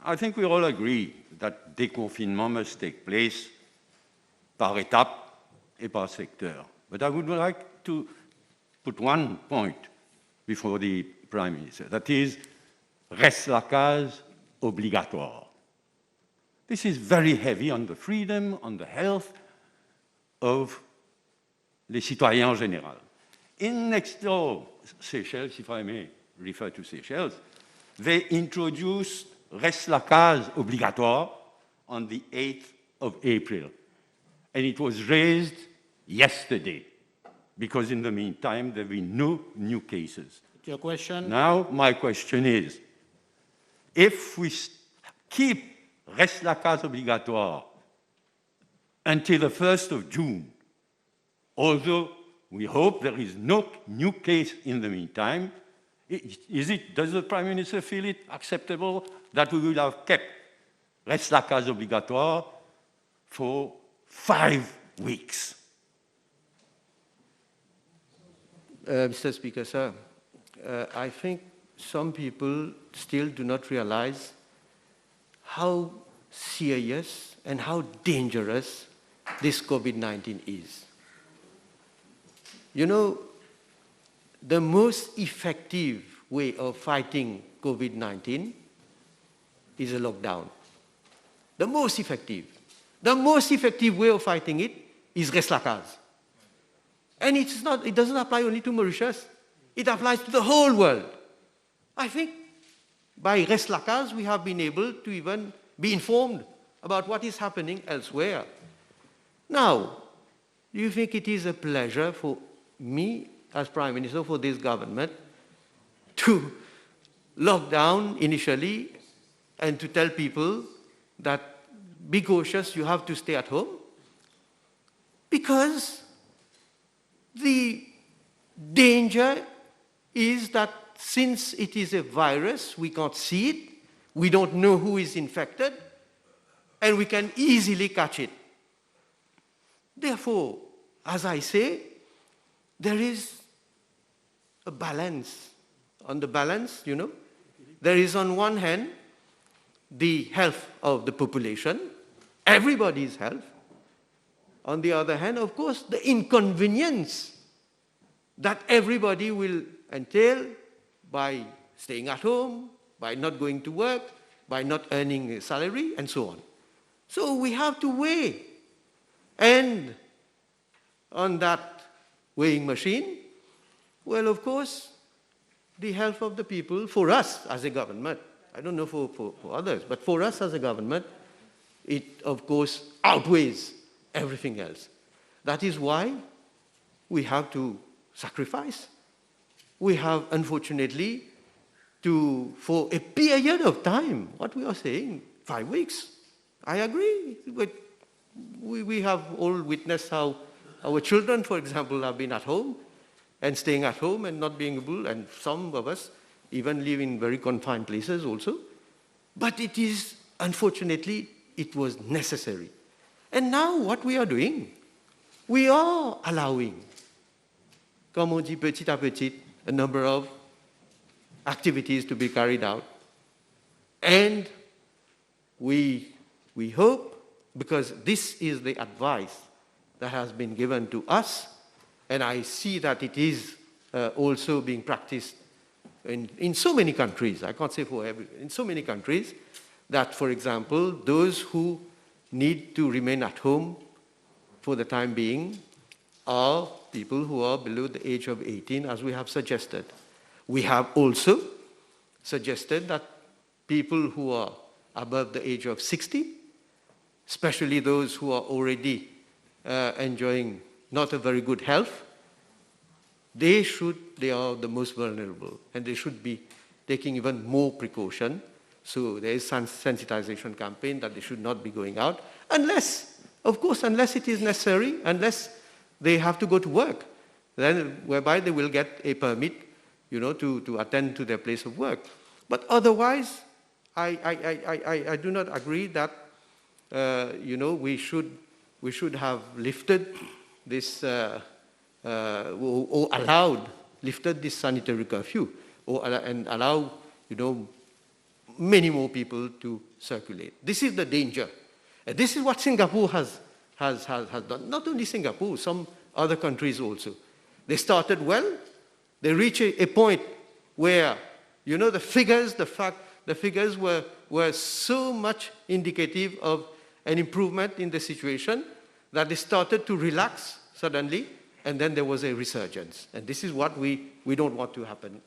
I think we all agree that déconfinement must take place par étapes et par secteur. But I would like to put one point before the Prime Minister, that is, reste lakaz obligatoire. This is very heavy on the freedom, on the health of les citoyens en général. In next door, Seychelles, if I may refer to Seychelles, they introduced reste lakaz obligatoire on the 8th of April. And it was raised yesterday, because in the meantime, there have been no new cases. Your question? Now, my question is, if we keep reste lakaz obligatoire until the 1st of June, although we hope there is no new case in the meantime, does the Prime Minister feel it acceptable that we will have kept reste lakaz obligatoire for 5 weeks? Mr. Speaker, sir, I think some people still do not realize how serious and how dangerous this COVID-19 is. You know, the most effective way of fighting COVID-19 is a lockdown. The most effective. The most effective way of fighting it is reste lakaz. And it doesn't apply only to Mauritius. It applies to the whole world. I think by reste lakaz, we have been able to even be informed about what is happening elsewhere. Now, do you think it is a pleasure for me as Prime Minister, for this government, to lock down initially and to tell people that be cautious, you have to stay at home? Because the danger is that since it is a virus, we can't see it, we don't know who is infected, and we can easily catch it. Therefore, as I say, there is a balance. On the balance, you know, there is on one hand the health of the population, everybody's health. On the other hand, of course, the inconvenience that everybody will entail by staying at home, by not going to work, by not earning a salary, and so on. So we have to weigh. And on that weighing machine, well, of course, the health of the people, for us as a government, I don't know for others, but for us as a government, it, of course, outweighs everything else. That is why we have to sacrifice. We have, unfortunately, for a period of time, what we are saying, 5 weeks. I agree, but we have all witnessed how our children, for example, have been at home and staying at home and not being able, and some of us even live in very confined places also. But it is, unfortunately, it was necessary. And now what we are doing, we are allowing, comme on dit petit à petit, a number of activities to be carried out. And we hope, because this is the advice that has been given to us, and I see that it is also being practiced in so many countries, I can't say for every, in so many countries, that, for example, those who need to remain at home for the time being are people who are below the age of 18, as we have suggested. We have also suggested that people who are above the age of 60, especially those who are already enjoying not a very good health, they are the most vulnerable, and they should be taking even more precaution. So there is some sensitization campaign that they should not be going out, unless, of course, unless it is necessary, unless they have to go to work, then whereby they will get a permit, you know, to attend to their place of work. But otherwise, I do not agree that, you know, we should have lifted this, or lifted this sanitary curfew, and allow, you know, many more people to circulate. This is the danger. And this is what Singapore has done. Not only Singapore, some other countries also. They started well. They reached a point where, you know, the figures were so much indicative of an improvement in the situation that they started to relax suddenly, and then there was a resurgence. And this is what we don't want to happen